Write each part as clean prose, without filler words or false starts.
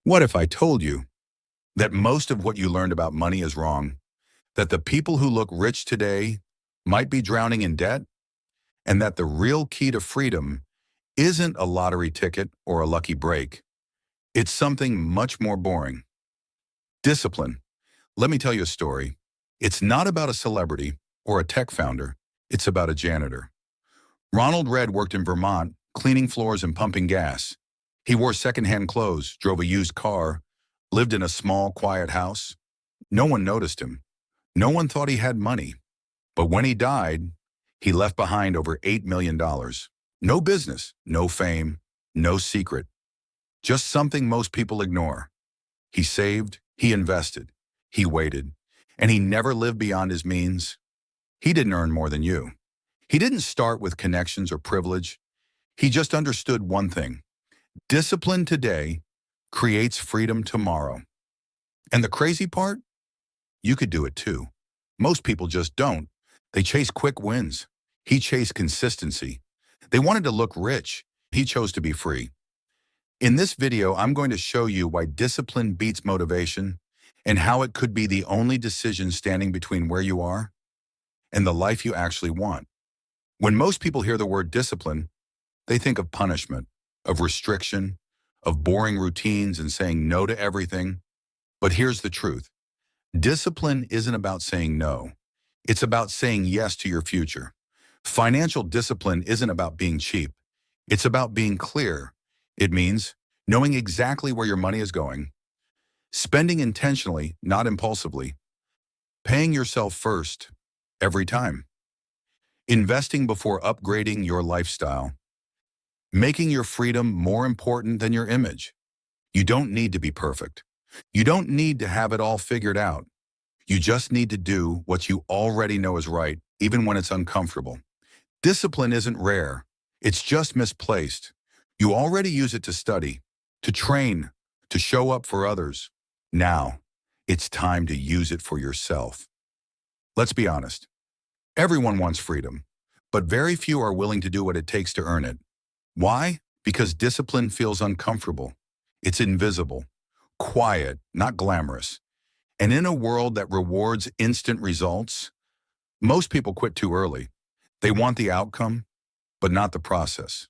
What if I told you that most of what you learned about money is wrong, that the people who look rich today might be drowning in debt, and that the real key to freedom isn't a lottery ticket or a lucky break? It's something much more boring. Discipline. Let me tell you a story. It's not about a celebrity or a tech founder. It's about a janitor. Ronald Red worked in Vermont, cleaning floors and pumping gas. He wore secondhand clothes, drove a used car, lived in a small, quiet house. No one noticed him. No one thought he had money. But when he died, he left behind over $8 million. No business, no fame, no secret. Just something most people ignore. He saved, he invested, he waited, and he never lived beyond his means. He didn't earn more than you. He didn't start with connections or privilege. He just understood one thing. Discipline today creates freedom tomorrow. And the crazy part? You could do it too. Most people just don't. They chase quick wins. He chased consistency. They wanted to look rich. He chose to be free. In this video, I'm going to show you why discipline beats motivation and how it could be the only decision standing between where you are and the life you actually want. When most people hear the word discipline, they think of punishment, of restriction, of boring routines and saying no to everything. But here's the truth. Discipline isn't about saying no. It's about saying yes to your future. Financial discipline isn't about being cheap. It's about being clear. It means knowing exactly where your money is going, spending intentionally, not impulsively, paying yourself first every time, investing before upgrading your lifestyle, making your freedom more important than your image. You don't need to be perfect. You don't need to have it all figured out. You just need to do what you already know is right, even when it's uncomfortable. Discipline isn't rare. It's just misplaced. You already use it to study, to train, to show up for others. Now, it's time to use it for yourself. Let's be honest. Everyone wants freedom, but very few are willing to do what it takes to earn it. Why? Because discipline feels uncomfortable. It's invisible, quiet, not glamorous. And in a world that rewards instant results, most people quit too early. They want the outcome, but not the process.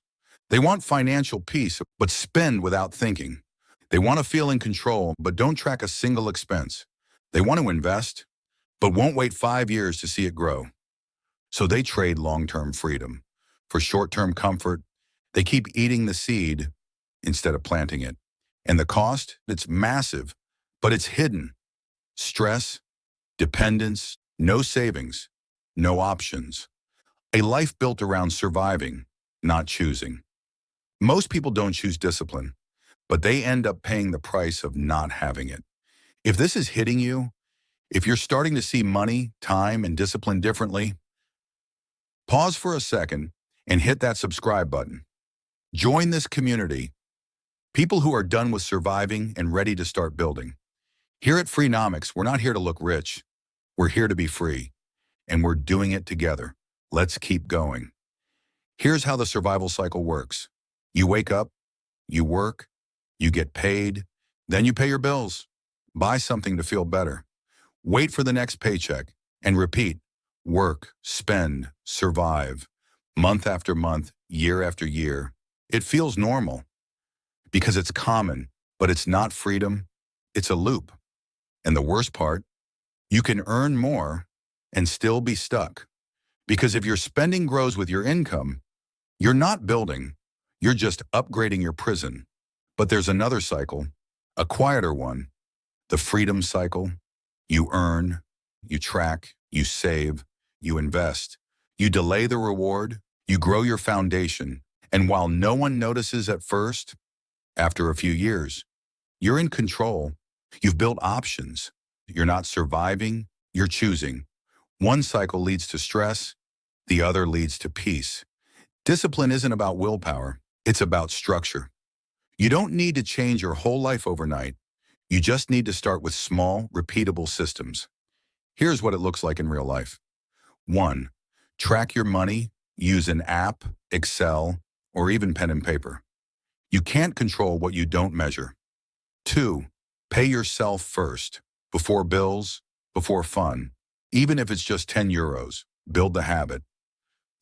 They want financial peace, but spend without thinking. They want to feel in control, but don't track a single expense. They want to invest, but won't wait 5 years to see it grow. So they trade long-term freedom for short-term comfort. They keep eating the seed instead of planting it. And the cost, it's massive, but it's hidden. Stress, dependence, no savings, no options. A life built around surviving, not choosing. Most people don't choose discipline, but they end up paying the price of not having it. If this is hitting you, if you're starting to see money, time, and discipline differently, pause for a second and hit that subscribe button. Join this community, people who are done with surviving and ready to start building. Here at Freenomics, we're not here to look rich. We're here to be free, and we're doing it together. Let's keep going. Here's how the survival cycle works. You wake up, you work, you get paid, then you pay your bills, buy something to feel better, wait for the next paycheck, and repeat. Work, spend, survive, month after month, year after year. It feels normal because it's common, but it's not freedom. It's a loop. And the worst part, you can earn more and still be stuck. Because if your spending grows with your income, you're not building, you're just upgrading your prison. But there's another cycle, a quieter one, the freedom cycle. You earn, you track, you save, you invest, you delay the reward, you grow your foundation. And while no one notices at first, after a few years, you're in control. You've built options. You're not surviving, you're choosing. One cycle leads to stress, the other leads to peace. Discipline isn't about willpower, it's about structure. You don't need to change your whole life overnight. You just need to start with small, repeatable systems. Here's what it looks like in real life. 1. Track your money. Use an app, Excel, or even pen and paper. You can't control what you don't measure. 2, pay yourself first, before bills, before fun. Even if it's just 10 euros, build the habit.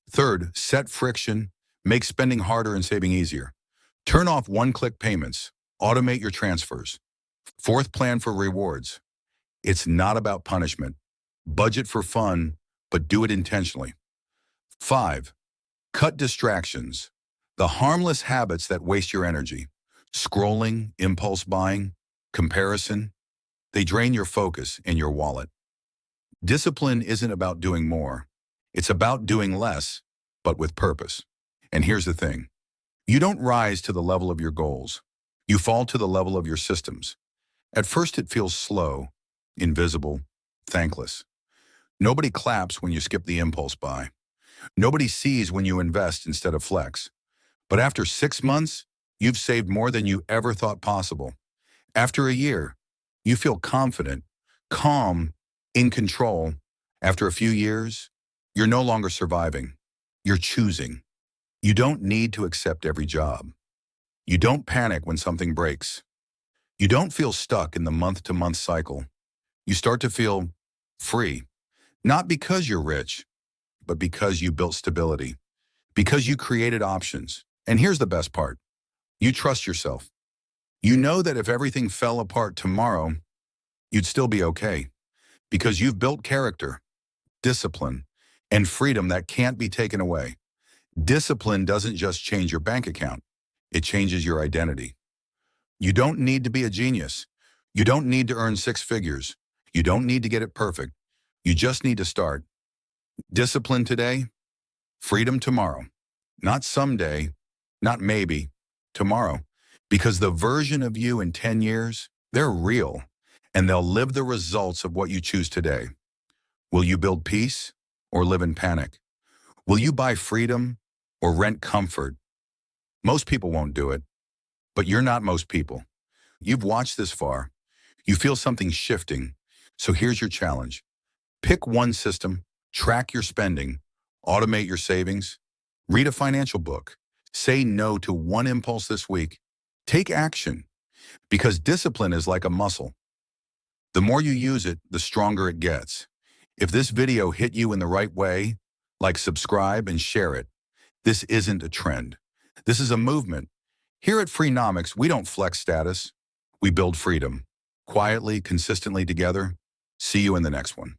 Third, set friction, make spending harder and saving easier. Turn off one-click payments, automate your transfers. Fourth, plan for rewards. It's not about punishment. Budget for fun, but do it intentionally. 5, cut distractions, the harmless habits that waste your energy. Scrolling, impulse buying, comparison, they drain your focus and your wallet. Discipline isn't about doing more. It's about doing less, but with purpose. And here's the thing. You don't rise to the level of your goals. You fall to the level of your systems. At first it feels slow, invisible, thankless. Nobody claps when you skip the impulse buy. Nobody sees when you invest instead of flex. But after 6 months, you've saved more than you ever thought possible. After a year, you feel confident, calm, in control. After a few years, you're no longer surviving. You're choosing. You don't need to accept every job. You don't panic when something breaks. You don't feel stuck in the month-to-month cycle. You start to feel free, not because you're rich, but because you built stability, because you created options. And here's the best part. You trust yourself. You know that if everything fell apart tomorrow, you'd still be okay, because you've built character, discipline, and freedom that can't be taken away. Discipline doesn't just change your bank account. It changes your identity. You don't need to be a genius. You don't need to earn 6 figures. You don't need to get it perfect. You just need to start. Discipline today, freedom tomorrow. Not someday, not maybe, tomorrow. Because the version of you in 10 years, they're real, and they'll live the results of what you choose today. Will you build peace or live in panic? Will you buy freedom or rent comfort? Most people won't do it, but you're not most people. You've watched this far. You feel something shifting. So here's your challenge. Pick one system, track your spending, automate your savings, read a financial book, say no to one impulse this week. Take action, because discipline is like a muscle. The more you use it, the stronger it gets. If this video hit you in the right way, like, subscribe, and share it. This isn't a trend. This is a movement. Here at Freenomics, we don't flex status. We build freedom. Quietly, consistently together. See you in the next one.